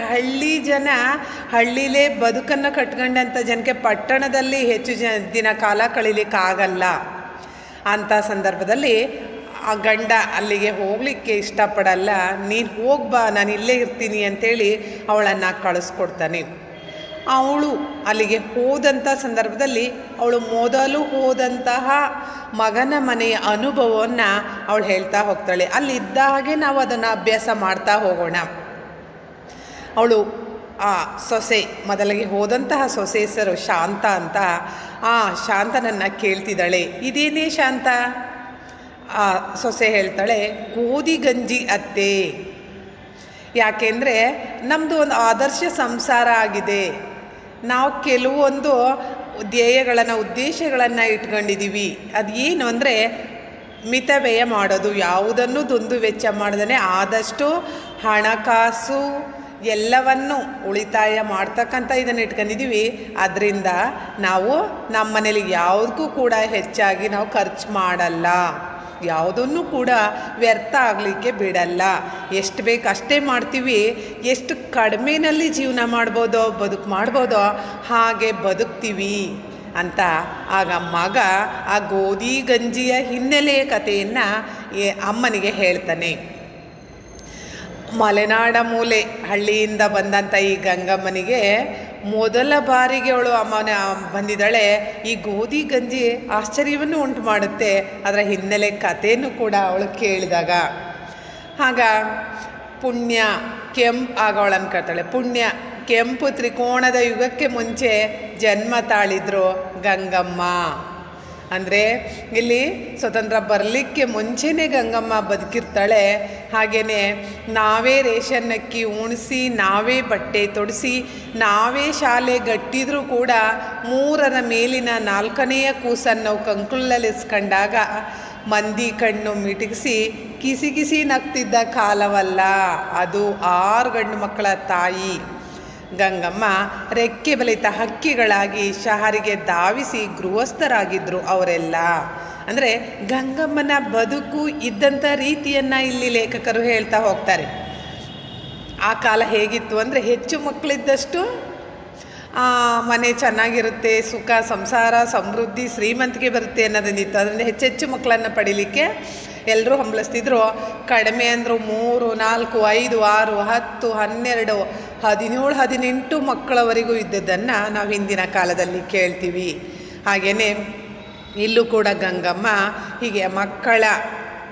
ಹಳ್ಳಿಲೇ ಬದುಕನ್ನು ಕಟ್ಕೊಂಡಂಥ ಜನಕ್ಕೆ ಪಟ್ಟಣದಲ್ಲಿ ಹೆಚ್ಚು ದಿನ ಕಾಲ ಕಳೀಲಿಕ್ಕಾಗಲ್ಲ. ಅಂಥ ಸಂದರ್ಭದಲ್ಲಿ ಆ ಗಂಡ ಅಲ್ಲಿಗೆ ಹೋಗಲಿಕ್ಕೆ ಇಷ್ಟಪಡಲ್ಲ. ನೀನು ಹೋಗ್ಬಾ, ನಾನು ಇಲ್ಲೇ ಇರ್ತೀನಿ ಅಂಥೇಳಿ ಅವಳನ್ನು ಕಳಿಸ್ಕೊಡ್ತಾನೆ. ಅವಳು ಅಲ್ಲಿಗೆ ಹೋದಂಥ ಸಂದರ್ಭದಲ್ಲಿ ಅವಳು ಮೊದಲು ಹೋದಂತಹ ಮಗನ ಮನೆಯ ಅನುಭವವನ್ನು ಅವಳು ಹೇಳ್ತಾ ಹೋಗ್ತಾಳೆ. ಅಲ್ಲಿದ್ದ ಹಾಗೆ ನಾವು ಅದನ್ನು ಅಭ್ಯಾಸ ಮಾಡ್ತಾ ಹೋಗೋಣ. ಅವಳು ಆ ಸೊಸೆ, ಮೊದಲಿಗೆ ಹೋದಂತಹ ಸೊಸೆ ಹೆಸರು ಶಾಂತ ಅಂತ, ಆ ಶಾಂತನನ್ನು ಕೇಳ್ತಿದ್ದಾಳೆ. ಇದೇನೇ ಶಾಂತ? ಆ ಸೊಸೆ ಹೇಳ್ತಾಳೆ, ಗೋಧಿ ಗಂಜಿ ಅತ್ತೆ. ಯಾಕೆಂದರೆ ನಮ್ಮದು ಒಂದು ಆದರ್ಶ ಸಂಸಾರ ಆಗಿದೆ, ನಾವು ಕೆಲವೊಂದು ಉದ್ದೇಶಗಳನ್ನು ಇಟ್ಕೊಂಡಿದ್ದೀವಿ. ಅದು ಏನು ಅಂದರೆ ಮಿತವ್ಯಯ ಮಾಡೋದು, ಯಾವುದನ್ನು ದುಂದು ವೆಚ್ಚ ಮಾಡದೇ ಆದಷ್ಟು ಹಣಕಾಸು ಎಲ್ಲವನ್ನು ಉಳಿತಾಯ ಮಾಡ್ತಕ್ಕಂಥ ಇದನ್ನು ಇಟ್ಕೊಂಡಿದ್ದೀವಿ. ಅದರಿಂದ ನಾವು ನಮ್ಮ ಮನೇಲಿ ಯಾವುದಕ್ಕೂ ಕೂಡ ಹೆಚ್ಚಾಗಿ ನಾವು ಖರ್ಚು ಮಾಡಲ್ಲ, ಯಾವುದನ್ನು ಕೂಡ ವ್ಯರ್ಥ ಆಗಲಿಕ್ಕೆ ಬಿಡಲ್ಲ. ಎಷ್ಟು ಬೇಕು ಅಷ್ಟೇ ಮಾಡ್ತೀವಿ. ಎಷ್ಟು ಕಡಿಮೆನಲ್ಲಿ ಜೀವನ ಮಾಡ್ಬೋದೋ ಹಾಗೆ ಬದುಕ್ತೀವಿ ಅಂತ ಆಗ ಮಗ ಆ ಗೋಧಿ ಗಂಜಿಯ ಹಿನ್ನೆಲೆಯ ಕಥೆಯನ್ನು ಅಮ್ಮನಿಗೆ ಹೇಳ್ತಾನೆ. ಮಲೆನಾಡ ಮೂಲೆ ಹಳ್ಳಿಯಿಂದ ಬಂದಂಥ ಈ ಗಂಗಮ್ಮನಿಗೆ ಮೊದಲ ಬಾರಿಗೆ ಅವಳು ಅಮ್ಮನ ಬಂದಿದ್ದಾಳೆ. ಈ ಗೋಧಿ ಗಂಜಿ ಆಶ್ಚರ್ಯವನ್ನು ಉಂಟು ಮಾಡುತ್ತೆ. ಅದರ ಹಿನ್ನೆಲೆ ಕಥೆಯನ್ನು ಕೂಡ ಅವಳು ಕೇಳಿದಾಗ ಆಗ ಪುಣ್ಯ ಆಗ ಅವಳು ಅನ್ಕೊಳ್ತಾಳೆ, ಪುಣ್ಯ ಕೆಂಪು ತ್ರಿಕೋಣದ ಯುಗಕ್ಕೆ ಮುಂಚೆ ಜನ್ಮ ತಾಳಿದ್ರು ಗಂಗಮ್ಮ. ಅಂದರೆ ಇಲ್ಲಿ ಸ್ವತಂತ್ರ ಬರಲಿಕ್ಕೆ ಮುಂಚೆನೇ ಗಂಗಮ್ಮ ಬದುಕಿರ್ತಾಳೆ. ಹಾಗೆಯೇ ನಾವೇ ರೇಷನ್ ಅಕ್ಕಿ ಉಣಿಸಿ, ನಾವೇ ಬಟ್ಟೆ ತೊಡಿಸಿ, ನಾವೇ ಶಾಲೆ ಗಟ್ಟಿದ್ರೂ ಕೂಡ 3ರ ಮೇಲಿನ 4ನೆಯ ಕೂಸನ್ನು ನಾವು ಕಂಕುಳಲ್ಲಿಸ್ಕೊಂಡಾಗ ಮಂದಿ ಕಣ್ಣು ಮಿಟುಕಿಸಿ ಕಿಸಿ ನಗ್ತಿದ್ದ ಕಾಲವಲ್ಲ ಅದು. 6 ಗಂಡು ಮಕ್ಕಳ ತಾಯಿ ಗಂಗಮ್ಮ ರೆಕ್ಕೆ ಬಲಿತ ಹಕ್ಕಿಗಳಾಗಿ ಶಹರಿಗೆ ಧಾವಿಸಿ ಗೃಹಸ್ಥರಾಗಿದ್ದರು ಅವರೆಲ್ಲ. ಅಂದರೆ ಗಂಗಮ್ಮನ ಬದುಕು ಇದ್ದಂಥ ರೀತಿಯನ್ನು ಇಲ್ಲಿ ಲೇಖಕರು ಹೇಳ್ತಾ ಹೋಗ್ತಾರೆ. ಆ ಕಾಲ ಹೇಗಿತ್ತು ಅಂದರೆ ಹೆಚ್ಚು ಮಕ್ಕಳಿದ್ದಷ್ಟು ಮನೆ ಚೆನ್ನಾಗಿರುತ್ತೆ, ಸುಖ ಸಂಸಾರ ಸಮೃದ್ಧಿ ಶ್ರೀಮಂತಿಕೆ ಬರುತ್ತೆ ಅನ್ನೋದೊಂದಿತ್ತು. ಅದರಿಂದ ಹೆಚ್ಚೆಚ್ಚು ಮಕ್ಕಳನ್ನು ಪಡೀಲಿಕ್ಕೆ ಎಲ್ಲರೂ ಹಂಬಲಿಸ್ತಿದ್ರು. ಕಡಿಮೆ ಅಂದರು 3, 4, 5, 6, 10, 12, 17, 18 ಮಕ್ಕಳವರೆಗೂ ಇದ್ದದ್ದನ್ನು ನಾವು ಹಿಂದಿನ ಕಾಲದಲ್ಲಿ ಕೇಳ್ತೀವಿ. ಹಾಗೆಯೇ ಇಲ್ಲೂ ಕೂಡ ಗಂಗಮ್ಮ ಹೀಗೆ ಮಕ್ಕಳ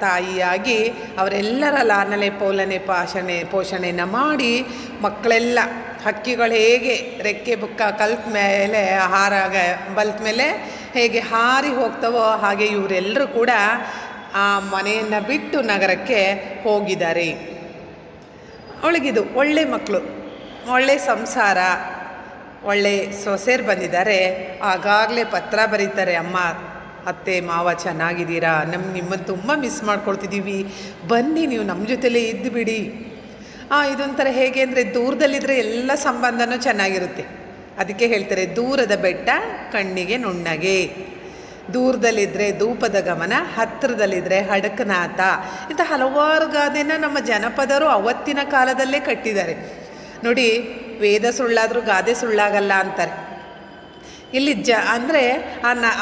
ತಾಯಿಯಾಗಿ ಅವರೆಲ್ಲರ ಲಾಲನೆ ಪೋಲನೆ ಪೋಷಣೆಯನ್ನು ಮಾಡಿ ಮಕ್ಕಳೆಲ್ಲ ಹಕ್ಕಿಗಳು ಹೇಗೆ ರೆಕ್ಕೆ ಬುಕ್ಕ ಕಲ್ತ ಮೇಲೆ ಬಲ್ತ ಮೇಲೆ ಹೇಗೆ ಹಾರಿ ಹೋಗ್ತವೋ ಹಾಗೆ ಇವರೆಲ್ಲರೂ ಕೂಡ ಆ ಮನೆಯನ್ನು ಬಿಟ್ಟು ನಗರಕ್ಕೆ ಹೋಗಿದ್ದಾರೆ. ಅವಳಿಗಿದು ಒಳ್ಳೆ ಮಕ್ಕಳು, ಒಳ್ಳೆ ಸಂಸಾರ, ಒಳ್ಳೆ ಸೊಸೆರು ಬಂದಿದ್ದಾರೆ. ಆಗಾಗಲೇ ಪತ್ರ ಬರೀತಾರೆ, ಅಮ್ಮ ಅತ್ತೆ ಮಾವ ಚೆನ್ನಾಗಿದ್ದೀರಾ, ನಿಮ್ಮನ್ನು ತುಂಬ ಮಿಸ್ ಮಾಡ್ಕೊಳ್ತಿದ್ದೀವಿ, ಬನ್ನಿ ನೀವು ನಮ್ಮ ಜೊತೆಲೇ ಇದ್ದು ಬಿಡಿ. ಇದೊಂಥರ ಹೇಗೆ ಅಂದರೆ ದೂರದಲ್ಲಿದ್ದರೆ ಎಲ್ಲ ಸಂಬಂಧನೂ ಚೆನ್ನಾಗಿರುತ್ತೆ. ಅದಕ್ಕೆ ಹೇಳ್ತಾರೆ ದೂರದ ಬೆಟ್ಟ ಕಣ್ಣಿಗೆ ನುಣ್ಣಗೆ. ದೂರದಲ್ಲಿದ್ದರೆ ಧೂಪದ ಗಮನ, ಹತ್ತಿರದಲ್ಲಿದ್ದರೆ ಹಡಕನಾಥ. ಇಂಥ ಹಲವಾರು ಗಾದೆನ ನಮ್ಮ ಜನಪದರು ಅವತ್ತಿನ ಕಾಲದಲ್ಲೇ ಕಟ್ಟಿದ್ದಾರೆ ನೋಡಿ. ವೇದ ಸುಳ್ಳಾದರೂ ಗಾದೆ ಸುಳ್ಳಾಗಲ್ಲ ಅಂತಾರೆ. ಇಲ್ಲಿ ಅಂದರೆ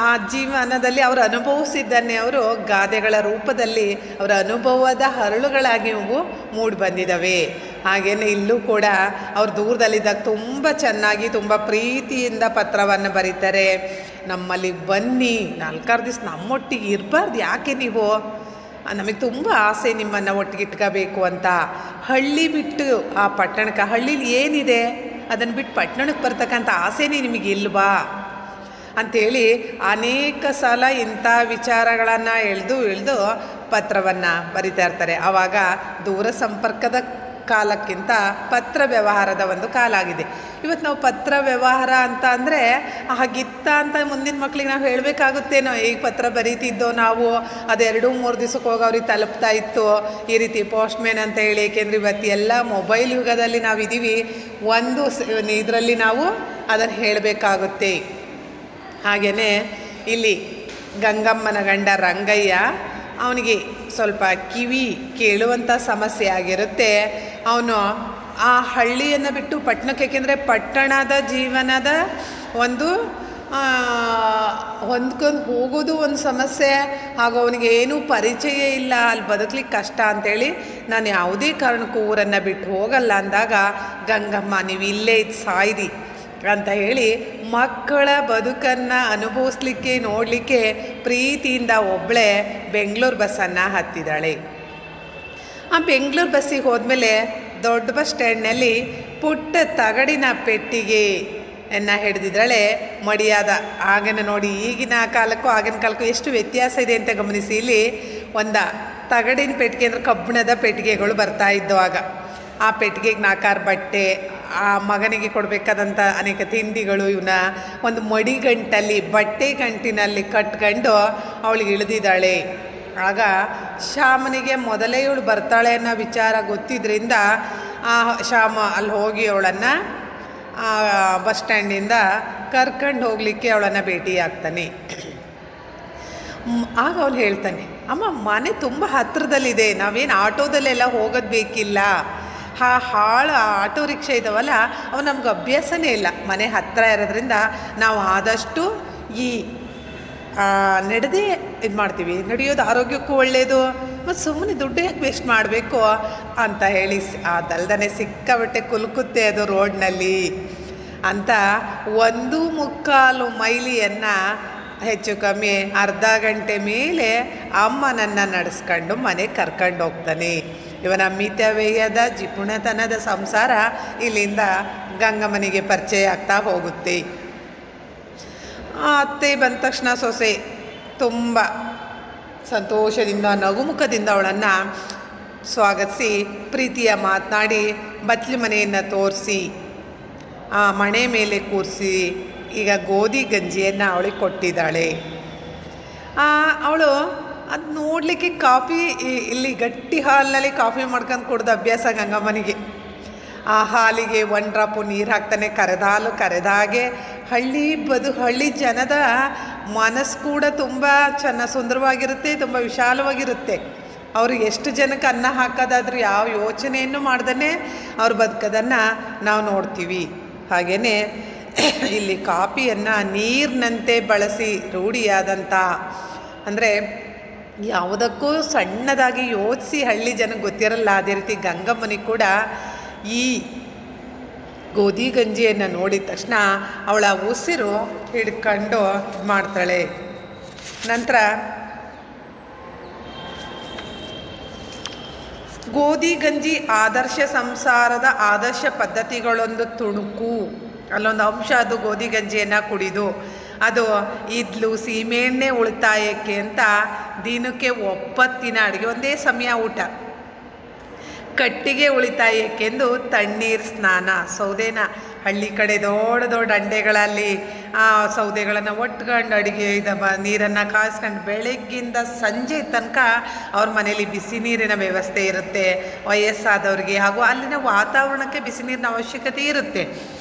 ಆ ಜೀವನದಲ್ಲಿ ಅವರು ಅನುಭವಿಸಿದ್ದನ್ನೇ ಅವರು ಗಾದೆಗಳ ರೂಪದಲ್ಲಿ ಅವರ ಅನುಭವದ ಹರಳುಗಳಾಗಿ ಇವು ಮೂಡಿ ಬಂದಿದ್ದಾವೆ. ಹಾಗೆಯೇ ಇಲ್ಲೂ ಕೂಡ ಅವ್ರು ದೂರದಲ್ಲಿದ್ದಾಗ ತುಂಬ ಚೆನ್ನಾಗಿ ತುಂಬ ಪ್ರೀತಿಯಿಂದ ಪತ್ರವನ್ನು ಬರೀತಾರೆ. ನಮ್ಮಲ್ಲಿ ಬನ್ನಿ, 4-6 ದಿವಸ ನಮ್ಮೊಟ್ಟಿಗೆ ಇರಬಾರ್ದು, ಯಾಕೆ ನೀವು, ನಮಗೆ ತುಂಬ ಆಸೆ ನಿಮ್ಮನ್ನು ಒಟ್ಟಿಗೆ ಇಟ್ಕೋಬೇಕು ಅಂತ. ಹಳ್ಳಿ ಬಿಟ್ಟು ಆ ಪಟ್ಟಣಕ್ಕೆ, ಹಳ್ಳೀಲಿ ಏನಿದೆ ಅದನ್ನು ಬಿಟ್ಟು ಪಟ್ಟಣಕ್ಕೆ ಬರ್ತಕ್ಕಂಥ ಆಸೆನೇ ನಿಮಗೆ ಇಲ್ವಾ ಅಂಥೇಳಿ ಅನೇಕ ಸಲ ಇಂಥ ವಿಚಾರಗಳನ್ನು ಎಳೆದು ಪತ್ರವನ್ನು ಬರಿತಾ ಇರ್ತಾರೆ. ಆವಾಗ ದೂರ ಸಂಪರ್ಕದ ಕಾಲಕ್ಕಿಂತ ಪತ್ರ ವ್ಯವಹಾರದ ಒಂದು ಕಾಲ ಆಗಿದೆ. ಇವತ್ತು ನಾವು ಪತ್ರ ವ್ಯವಹಾರ ಅಂತ ಅಂದರೆ ಹಾಗಿತ್ತ ಅಂತ ಮುಂದಿನ ಮಕ್ಕಳಿಗೆ ನಾವು ಹೇಳಬೇಕಾಗುತ್ತೇನೋ. ಈಗ ಪತ್ರ ಬರೀತಿದ್ದೋ ನಾವು, ಅದು 2-3 ದಿವಸಕ್ಕೆ ಹೋಗಿ ಅವ್ರಿಗೆ ತಲುಪ್ತಾ ಇತ್ತು ಈ ರೀತಿ ಪೋಸ್ಟ್ಮ್ಯಾನ್ ಅಂತ ಹೇಳಿ. ಏಕೆಂದರೆ ಇವತ್ತು ಎಲ್ಲ ಮೊಬೈಲ್ ಯುಗದಲ್ಲಿ ನಾವಿದ್ದೀವಿ, ಒಂದು ಇದರಲ್ಲಿ ನಾವು ಅದನ್ನು ಹೇಳಬೇಕಾಗುತ್ತೆ. ಹಾಗೆಯೇ ಇಲ್ಲಿ ಗಂಗಮ್ಮನ ಗಂಡ ರಂಗಯ್ಯ, ಅವನಿಗೆ ಸ್ವಲ್ಪ ಕಿವಿ ಕೇಳುವಂಥ ಸಮಸ್ಯೆ ಆಗಿರುತ್ತೆ. ಅವನು ಆ ಹಳ್ಳಿಯನ್ನು ಬಿಟ್ಟು ಪಟ್ಟಣಕ್ಕೆ, ಏಕೆಂದರೆ ಪಟ್ಟಣದ ಜೀವನದ ಒಂದು ಹೊಂದ್ಕೊಂಡು ಹೋಗೋದು ಒಂದು ಸಮಸ್ಯೆ, ಹಾಗೂ ಅವನಿಗೆ ಏನೂ ಪರಿಚಯ ಇಲ್ಲ, ಅಲ್ಲಿ ಬದುಕಲಿಕ್ಕೆ ಕಷ್ಟ ಅಂಥೇಳಿ ನಾನು ಯಾವುದೇ ಕಾರಣಕ್ಕೂ ಊರನ್ನು ಬಿಟ್ಟು ಹೋಗಲ್ಲ ಅಂದಾಗ ಗಂಗಮ್ಮ ನೀವು ಇಲ್ಲೇ ಸಾಯ್ರಿ ಅಂತ ಹೇಳಿ ಮಕ್ಕಳ ಬದುಕನ್ನು ಅನುಭವಿಸ್ಲಿಕ್ಕೆ ನೋಡಲಿಕ್ಕೆ ಪ್ರೀತಿಯಿಂದ ಒಬ್ಬಳೇ ಬೆಂಗಳೂರು ಬಸ್ಸನ್ನು ಹತ್ತಿದ್ದಾಳೆ. ಆ ಬೆಂಗಳೂರು ಬಸ್ಸಿಗೆ ಹೋದ್ಮೇಲೆ ದೊಡ್ಡ ಬಸ್ ಸ್ಟ್ಯಾಂಡ್ನಲ್ಲಿ ಪುಟ್ಟ ತಗಡಿನ ಪೆಟ್ಟಿಗೆಯನ್ನು ಹಿಡಿದಿದ್ದಾಳೆ ಮಡಿಯಾದ. ಆಗಿನ ನೋಡಿ, ಈಗಿನ ಕಾಲಕ್ಕೂ ಆಗಿನ ಕಾಲಕ್ಕೂ ಎಷ್ಟು ವ್ಯತ್ಯಾಸ ಇದೆ ಅಂತ ಗಮನಿಸಿ. ಇಲ್ಲಿ ತಗಡಿನ ಪೆಟ್ಟಿಗೆ ಅಂದರೆ ಕಬ್ಬಿಣದ ಪೆಟ್ಟಿಗೆಗಳು ಬರ್ತಾ ಇದ್ದವಾಗ ಆ ಪೆಟ್ಟಿಗೆಗೆ 4 ಬಟ್ಟೆ, ಆ ಮಗನಿಗೆ ಕೊಡಬೇಕಾದಂಥ ಅನೇಕ ತಿಂಡಿಗಳು ಇವನ್ನ ಒಂದು ಮಡಿಗಂಟಲ್ಲಿ ಬಟ್ಟೆ ಗಂಟಿನಲ್ಲಿ ಕಟ್ಕೊಂಡು ಅವಳಿಗೆ ಇಳಿದಿದ್ದಾಳೆ. ಆಗ ಶ್ಯಾಮನಿಗೆ ಮೊದಲೇ ಇವಳು ಬರ್ತಾಳೆ ಅನ್ನೋ ವಿಚಾರ ಗೊತ್ತಿದ್ದರಿಂದ ಶ್ಯಾಮ ಅಲ್ಲಿ ಹೋಗಿ ಅವಳನ್ನು ಬಸ್ ಸ್ಟ್ಯಾಂಡಿಂದ ಕರ್ಕೊಂಡು ಹೋಗಲಿಕ್ಕೆ ಅವಳನ್ನು ಭೇಟಿಯಾಗ್ತಾನೆ. ಆಗ ಅವಳು ಹೇಳ್ತಾನೆ, ಅಮ್ಮ ಮನೆ ತುಂಬ ಹತ್ತಿರದಲ್ಲಿದೆ, ನಾವೇನು ಆಟೋದಲ್ಲೆಲ್ಲ ಹೋಗೋದು ಬೇಕಿಲ್ಲ, ಹಾಳು ಆಟೋ ರಿಕ್ಷಾ ಇದ್ದಾವಲ್ಲ ಅವು ನಮ್ಗೆ ಅಭ್ಯಾಸನೇ ಇಲ್ಲ, ಮನೆ ಹತ್ತಿರ ಇರೋದ್ರಿಂದ ನಾವು ಆದಷ್ಟು ಈ ನಡೆದೇ ಇದು ಮಾಡ್ತೀವಿ, ನಡೆಯೋದು ಆರೋಗ್ಯಕ್ಕೂ ಒಳ್ಳೆಯದು, ಮತ್ತು ಸುಮ್ಮನೆ ದುಡ್ಡು ಯಾಕೆ ವೇಸ್ಟ್ ಮಾಡಬೇಕು ಅಂತ ಹೇಳಿ ಅದಲ್ದೇ ಸಿಕ್ಕಾಬಟ್ಟೆ ಕುಲುಕುತ್ತೆ ಅದು ರೋಡ್ನಲ್ಲಿ ಅಂತ 1.25 ಮೈಲಿಯನ್ನು ಹೆಚ್ಚು ಕಮ್ಮಿ ಅರ್ಧ ಗಂಟೆ ಮೇಲೆ ಅಮ್ಮನನ್ನು ನಡೆಸ್ಕೊಂಡು ಮನೆಗೆ ಕರ್ಕೊಂಡು ಹೋಗ್ತಾನೆ. ಇವನ ಮಿತವ್ಯಯದ ಜಿಪುಣತನದ ಸಂಸಾರ ಇಲ್ಲಿಂದ ಗಂಗಮ್ಮನಿಗೆ ಪರಿಚಯ ಆಗ್ತಾ ಹೋಗುತ್ತೆ. ಅತ್ತೆ ಬಂದ ತಕ್ಷಣ ಸೊಸೆ ತುಂಬ ಸಂತೋಷದಿಂದ ನಗುಮುಖದಿಂದ ಅವಳನ್ನು ಸ್ವಾಗತಿಸಿ ಪ್ರೀತಿಯ ಮಾತನಾಡಿ ಬತ್ಲಿ ಮನೆಯನ್ನು ತೋರಿಸಿ ಆ ಮಣೆ ಮೇಲೆ ಕೂರಿಸಿ ಈಗ ಗೋಧಿ ಗಂಜಿಯನ್ನು ಅವಳಿಗೆ ಕೊಟ್ಟಿದ್ದಾಳೆ. ಅವಳು ಅದು ನೋಡಲಿಕ್ಕೆ ಕಾಫಿ, ಇಲ್ಲಿ ಗಟ್ಟಿ ಹಾಲಿನಲ್ಲಿ ಕಾಫಿ ಮಾಡ್ಕೊಂಡು ಕುಡ್ದು ಅಭ್ಯಾಸ ಗಂಗಮ್ಮನಿಗೆ. ಆ ಹಾಲಿಗೆ 1 ಡ್ರಾಪು ನೀರು ಹಾಕ್ತಾನೆ, ಕರೆದ ಹಾಲು ಕರೆದಾಗೆ. ಹಳ್ಳಿ ಜನದ ಮನಸ್ಸು ಕೂಡ ತುಂಬ ಸುಂದರವಾಗಿರುತ್ತೆ, ತುಂಬ ವಿಶಾಲವಾಗಿರುತ್ತೆ. ಅವ್ರಿಗೆ ಎಷ್ಟು ಜನಕ್ಕೆ ಅನ್ನ ಹಾಕೋದಾದ್ರೂ ಯಾವ ಯೋಚನೆಯನ್ನು ಮಾಡ್ದೇ ಅವ್ರು ಬದುಕೋದನ್ನು ನಾವು ನೋಡ್ತೀವಿ. ಹಾಗೆಯೇ ಇಲ್ಲಿ ಕಾಫಿಯನ್ನು ನೀರಿನಂತೆ ಬಳಸಿ ರೂಢಿಯಾದಂಥ, ಅಂದರೆ ಯಾವುದಕ್ಕೂ ಸಣ್ಣದಾಗಿ ಯೋಚಿಸಿ ಹಳ್ಳಿ ಜನಕ್ಕೆ ಗೊತ್ತಿರಲ್ಲ, ಅದೇ ರೀತಿ ಗಂಗಮ್ಮನಿಗೆ ಕೂಡ ಈ ಗೋಧಿ ಗಂಜಿಯನ್ನು ನೋಡಿದ ತಕ್ಷಣ ಅವಳ ಉಸಿರು ಹಿಡ್ಕೊಂಡು ಮಾಡ್ತಾಳೆ. ನಂತರ ಗೋಧಿ ಗಂಜಿ ಆದರ್ಶ ಸಂಸಾರದ ಆದರ್ಶ ಪದ್ಧತಿಗಳೊಂದು ತುಣುಕು, ಅಲ್ಲೊಂದು ಅಂಶ ಅದು. ಗೋಧಿ ಗಂಜಿಯನ್ನು ಕುಡಿದು ಅದು ಇದ್ಲು ಸೀಮೆಎಣ್ಣೆ ಉಳಿತಾಯಕ್ಕೆ ಅಂತ ದಿನಕ್ಕೆ 9 ಅಡುಗೆ, ಒಂದೇ ಸಮಯ ಊಟ, ಕಟ್ಟಿಗೆ ಉಳಿತಾಯಕ್ಕೆಂದು ತಣ್ಣೀರು ಸ್ನಾನ. ಸೌದೆನ ಹಳ್ಳಿ ಕಡೆ ದೊಡ್ಡ ದೊಡ್ಡ ಅಂಡೆಗಳಲ್ಲಿ ಸೌದೆಗಳನ್ನು ಒಟ್ಕೊಂಡು ಅಡುಗೆ ನೀರನ್ನು ಕಾಯಿಸ್ಕೊಂಡು ಬೆಳಗ್ಗಿಂದ ಸಂಜೆ ತನಕ ಅವ್ರ ಮನೇಲಿ ಬಿಸಿ ನೀರಿನ ವ್ಯವಸ್ಥೆ ಇರುತ್ತೆ ವಯಸ್ಸಾದವ್ರಿಗೆ, ಹಾಗೂ ಅಲ್ಲಿನ ವಾತಾವರಣಕ್ಕೆ ಬಿಸಿ ನೀರಿನ ಅವಶ್ಯಕತೆ ಇರುತ್ತೆ.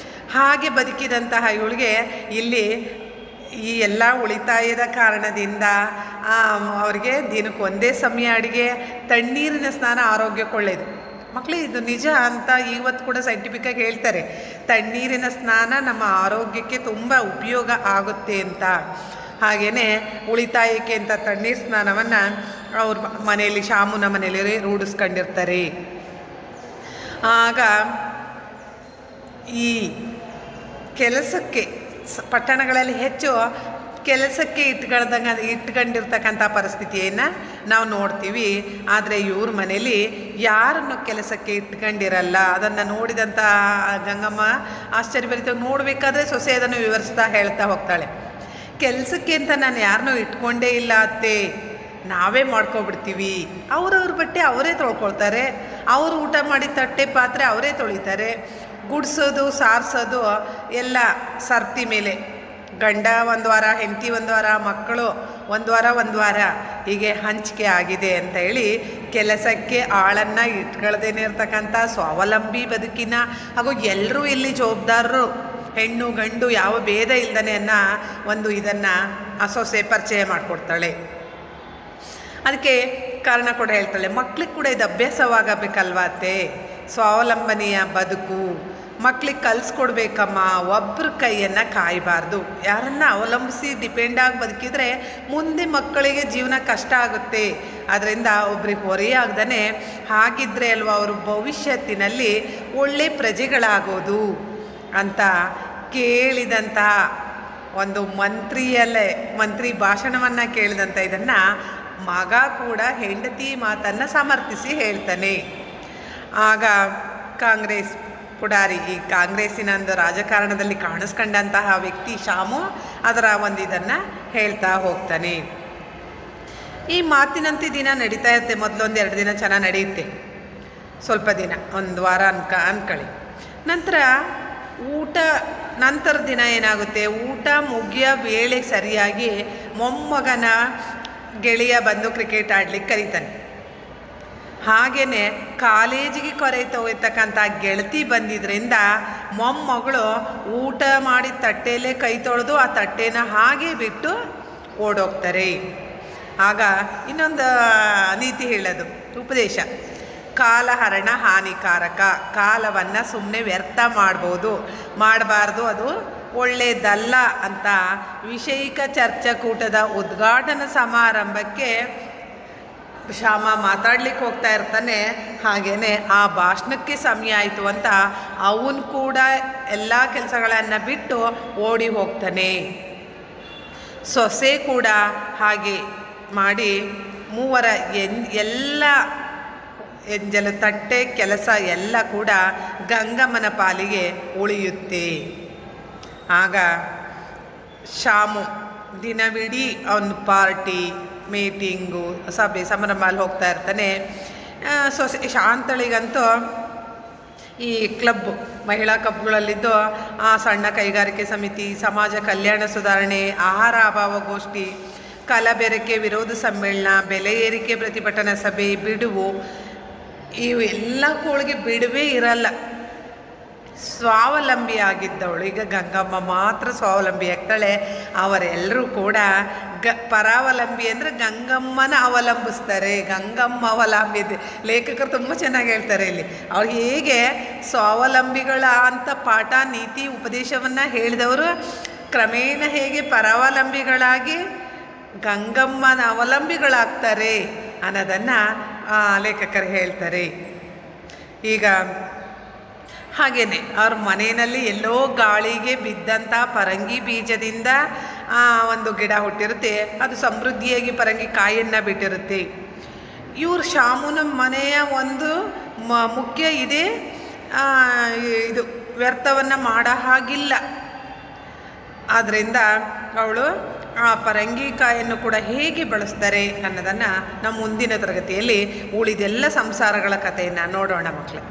ಹಾಗೆ ಬದುಕಿದಂತಹ ಇವಳಿಗೆ ಇಲ್ಲಿ ಈ ಎಲ್ಲ ಉಳಿತಾಯದ ಕಾರಣದಿಂದ ಅವ್ರಿಗೆ ದಿನಕ್ಕೆ ಒಂದೇ ಸಮಯ ಅಡುಗೆ, ತಣ್ಣೀರಿನ ಸ್ನಾನ ಆರೋಗ್ಯಕ್ಕೆ ಒಳ್ಳೆಯದು. ಮಕ್ಕಳು ಇದು ನಿಜ ಅಂತ ಇವತ್ತು ಕೂಡ ಸೈಂಟಿಫಿಕ್ಕಾಗಿ ಹೇಳ್ತಾರೆ, ತಣ್ಣೀರಿನ ಸ್ನಾನ ನಮ್ಮ ಆರೋಗ್ಯಕ್ಕೆ ತುಂಬ ಉಪಯೋಗ ಆಗುತ್ತೆ ಅಂತ. ಹಾಗೆಯೇ ಉಳಿತಾಯಕ್ಕೆ ಅಂತ ತಣ್ಣೀರು ಸ್ನಾನವನ್ನು ಅವ್ರ ಮನೆಯಲ್ಲಿ, ಶಾಮುನ ಮನೆಯಲ್ಲಿ ರೂಢಿಸ್ಕೊಂಡಿರ್ತಾರೆ. ಆಗ ಈ ಕೆಲಸಕ್ಕೆ ಪಟ್ಟಣಗಳಲ್ಲಿ ಹೆಚ್ಚು ಕೆಲಸಕ್ಕೆ ಇಟ್ಕೊಂಡಿರ್ತಕ್ಕಂಥ ಪರಿಸ್ಥಿತಿಯನ್ನು ನಾವು ನೋಡ್ತೀವಿ. ಆದರೆ ಇವ್ರ ಮನೇಲಿ ಯಾರನ್ನು ಕೆಲಸಕ್ಕೆ ಇಟ್ಕೊಂಡಿರಲ್ಲ. ಅದನ್ನು ನೋಡಿದಂಥ ಗಂಗಮ್ಮ ಆಶ್ಚರ್ಯಭರಿತ ನೋಡಬೇಕಾದ್ರೆ ಸೊಸೆ ಅದನ್ನು ವಿವರಿಸ್ತಾ ಹೇಳ್ತಾ ಹೋಗ್ತಾಳೆ. ಕೆಲಸಕ್ಕೆ ಅಂತ ನಾನು ಯಾರನ್ನೂ ಇಟ್ಕೊಂಡೇ ಇಲ್ಲ ಅತ್ತೆ, ನಾವೇ ಮಾಡ್ಕೊಬಿಡ್ತೀವಿ. ಅವ್ರವ್ರ ಬಟ್ಟೆ ಅವರೇ ತೊಳ್ಕೊಳ್ತಾರೆ, ಅವರು ಊಟ ಮಾಡಿ ತಟ್ಟೆ ಪಾತ್ರೆ ಅವರೇ ತೊಳಿತಾರೆ, ಗುಡಿಸೋದು ಸಾರಿಸೋದು ಎಲ್ಲ ಸರ್ತಿ ಮೇಲೆ. ಗಂಡ 1 ವಾರ, ಹೆಂಡತಿ 1 ವಾರ, ಮಕ್ಕಳು 1 ವಾರ ಹೀಗೆ ಹಂಚಿಕೆ ಆಗಿದೆ ಅಂತ ಹೇಳಿ ಕೆಲಸಕ್ಕೆ ಆಳನ್ನು ಇಟ್ಕೊಳ್ಳದೇನೆ ಇರ್ತಕ್ಕಂಥ ಸ್ವಾವಲಂಬಿ ಬದುಕಿನ, ಹಾಗೂ ಎಲ್ಲರೂ ಇಲ್ಲಿ ಜವಾಬ್ದಾರರು, ಹೆಣ್ಣು ಗಂಡು ಯಾವ ಭೇದ ಇಲ್ದನೆ ಅನ್ನೋ ಒಂದು ಇದನ್ನು ಸೊಸೆ ಪರಿಚಯ ಮಾಡಿಕೊಡ್ತಾಳೆ. ಅದಕ್ಕೆ ಕಾರಣ ಕೂಡ ಹೇಳ್ತಾಳೆ, ಮಕ್ಳಿಗೆ ಕೂಡ ಇದು ಅಭ್ಯಾಸವಾಗಬೇಕಲ್ವ ಅತ್ತೆ, ಸ್ವಾವಲಂಬನೆಯ ಬದುಕು ಮಕ್ಳಿಗೆ ಕಲಿಸ್ಕೊಡ್ಬೇಕಮ್ಮ. ಒಬ್ಬರ ಕೈಯನ್ನು ಕಾಯಬಾರ್ದು, ಯಾರನ್ನ ಅವಲಂಬಿಸಿ ಡಿಪೆಂಡಾಗಿ ಬದುಕಿದರೆ ಮುಂದೆ ಮಕ್ಕಳಿಗೆ ಜೀವನ ಕಷ್ಟ ಆಗುತ್ತೆ. ಅದರಿಂದ ಒಬ್ರಿಗೆ ಹೊರೆಯಾಗ್ದೇ ಹಾಗಿದ್ರೆ ಅಲ್ವ ಅವರು ಭವಿಷ್ಯತ್ತಿನಲ್ಲಿ ಒಳ್ಳೆ ಪ್ರಜೆಗಳಾಗೋದು ಅಂತ ಕೇಳಿದಂತಹ ಒಂದು ಮಂತ್ರಿ ಭಾಷಣವನ್ನು ಕೇಳಿದಂಥ ಇದನ್ನು ಮಗ ಕೂಡ ಹೆಂಡತಿ ಮಾತನ್ನು ಸಮರ್ಥಿಸಿ ಹೇಳ್ತಾನೆ. ಆಗ ಕಾಂಗ್ರೆಸ್ ಪುಡಾರಿ, ಈ ಕಾಂಗ್ರೆಸ್ಸಿನ ಒಂದು ರಾಜಕಾರಣದಲ್ಲಿ ಕಾಣಿಸ್ಕೊಂಡಂತಹ ವ್ಯಕ್ತಿ ಶಾಮು ಅದರ ಒಂದು ಇದನ್ನು ಹೇಳ್ತಾ ಹೋಗ್ತಾನೆ. ಈ ಮಾತಿನಂತೆ ದಿನ ನಡೀತಾ ಇರುತ್ತೆ. ಮೊದಲೊಂದು 2 ದಿನ ಚೆನ್ನಾಗಿ ನಡೆಯುತ್ತೆ, ಸ್ವಲ್ಪ ದಿನ 1 ವಾರ ಅನ್ಕೊಳ್ಳಿ. ನಂತರ ದಿನ ಏನಾಗುತ್ತೆ, ಊಟ ಮುಗಿಯೋ ವೇಳೆ ಸರಿಯಾಗಿ ಮೊಮ್ಮಗನ ಗೆಳೆಯ ಬಂದು ಕ್ರಿಕೆಟ್ ಆಡ್ಲಿಕ್ಕೆ ಕರೀತಾನೆ. ಹಾಗೆಯೇ ಕಾಲೇಜಿಗೆ ಕರೆತೊಯ್ತಕ್ಕಂಥ ಗೆಳತಿ ಬಂದಿದ್ದರಿಂದ ಮೊಮ್ಮಗಳು ಊಟ ಮಾಡಿ ತಟ್ಟೆಯಲ್ಲೇ ಕೈ ತೊಳೆದು ಆ ತಟ್ಟೆನ ಹಾಗೆ ಬಿಟ್ಟು ಓಡೋಗ್ತಾರೆ. ಆಗ ಇನ್ನೊಂದು ನೀತಿ ಹೇಳೋದು, ಉಪದೇಶ, ಕಾಲಹರಣ ಹಾನಿಕಾರಕ. ಕಾಲವನ್ನು ಸುಮ್ಮನೆ ವ್ಯರ್ಥ ಮಾಡಬಾರ್ದು, ಅದು ಒಳ್ಳೆಯದಲ್ಲ ಅಂತ ವಿಷಯಿಕ ಚರ್ಚಾಕೂಟದ ಉದ್ಘಾಟನಾ ಸಮಾರಂಭಕ್ಕೆ ಶ್ಯಾಮ ಮಾತಾಡ್ಲಿಕ್ಕೆ ಹೋಗ್ತಾ ಇರ್ತಾನೆ. ಹಾಗೆಯೇ ಆ ಭಾಷಣಕ್ಕೆ ಸಮಯ ಆಯಿತು ಅಂತ ಅವನು ಕೂಡ ಎಲ್ಲ ಕೆಲಸಗಳನ್ನು ಬಿಟ್ಟು ಓಡಿ ಹೋಗ್ತಾನೆ. ಸೊಸೆ ಕೂಡ ಹಾಗೆ ಮಾಡಿ ಮೂವರ ಎಲ್ಲ ಎಂಜಲು ತಟ್ಟೆ ಕೆಲಸ ಎಲ್ಲ ಕೂಡ ಗಂಗಮ್ಮನ ಪಾಲಿಗೆ ಉಳಿಯುತ್ತೆ. ಆಗ ಶಾಮು ದಿನವಿಡೀ ಅವನು ಪಾರ್ಟಿ, ಮೀಟಿಂಗು, ಸಭೆ ಸಮಾರಂಭಲ್ಲಿ ಹೋಗ್ತಾ ಇರ್ತಾನೆ. ಸೊಸೆ ಶಾಂತಳಿಗಂತೂ ಈ ಕ್ಲಬ್, ಮಹಿಳಾ ಕ್ಲಬ್ಗಳಲ್ಲಿದ್ದು ಆ ಸಣ್ಣ ಕೈಗಾರಿಕೆ ಸಮಿತಿ, ಸಮಾಜ ಕಲ್ಯಾಣ ಸುಧಾರಣೆ, ಆಹಾರ ಅಭಾವ ಗೋಷ್ಠಿ, ಕಲಬೆರಕೆ ವಿರೋಧ ಸಮ್ಮೇಳನ, ಬೆಲೆ ಏರಿಕೆ ಪ್ರತಿಭಟನಾ ಸಭೆ, ಬಿಡುವು, ಇವೆಲ್ಲಗಳಿಗೆ ಬಿಡುವೇ ಇರಲ್ಲ. ಸ್ವಾವಲಂಬಿ ಆಗಿದ್ದವಳು ಈಗ ಗಂಗಮ್ಮ ಮಾತ್ರ ಸ್ವಾವಲಂಬಿ ಆಗ್ತಾಳೆ. ಅವರೆಲ್ಲರೂ ಕೂಡ ಪರಾವಲಂಬಿ ಅಂದರೆ ಗಂಗಮ್ಮನ ಅವಲಂಬಿಸ್ತಾರೆ. ಗಂಗಮ್ಮ ಅವಲಂಬಿ ಲೇಖಕರು ತುಂಬ ಚೆನ್ನಾಗಿ ಹೇಳ್ತಾರೆ ಇಲ್ಲಿ. ಅವ್ರು ಹೇಗೆ ಸ್ವಾವಲಂಬಿಗಳ ಅಂತ ಪಾಠ ನೀತಿ ಉಪದೇಶವನ್ನು ಹೇಳಿದವರು ಕ್ರಮೇಣ ಹೇಗೆ ಪರಾವಲಂಬಿಗಳಾಗಿ ಗಂಗಮ್ಮನ ಅವಲಂಬಿಗಳಾಗ್ತಾರೆ ಅನ್ನೋದನ್ನು ಲೇಖಕರು ಹೇಳ್ತಾರೆ. ಈಗ ಹಾಗೆಯೇ ಅವ್ರ ಮನೆಯಲ್ಲಿ ಎಲ್ಲೋ ಗಾಳಿಗೆ ಬಿದ್ದಂಥ ಪರಂಗಿ ಬೀಜದಿಂದ ಒಂದು ಗಿಡ ಹುಟ್ಟಿರುತ್ತೆ. ಅದು ಸಮೃದ್ಧಿಯಾಗಿ ಪರಂಗಿ ಕಾಯನ್ನು ಬಿಟ್ಟಿರುತ್ತೆ. ಇವ್ರು ಶಾಮುನ ಮನೆಯ ಒಂದು ಮುಖ್ಯ ಇದೆ, ಇದು ವ್ಯರ್ಥವನ್ನು ಮಾಡೋ ಹಾಗಿಲ್ಲ. ಆದ್ದರಿಂದ ಅವಳು ಆ ಪರಂಗಿಕಾಯನ್ನು ಕೂಡ ಹೇಗೆ ಬಳಸ್ತಾರೆ ಅನ್ನೋದನ್ನು ನಮ್ಮ ಮುಂದಿನ ತರಗತಿಯಲ್ಲಿ ಉಳಿದೆಲ್ಲ ಸಂಸಾರಗಳ ಕಥೆಯನ್ನು ನೋಡೋಣ ಮಕ್ಕಳೇ.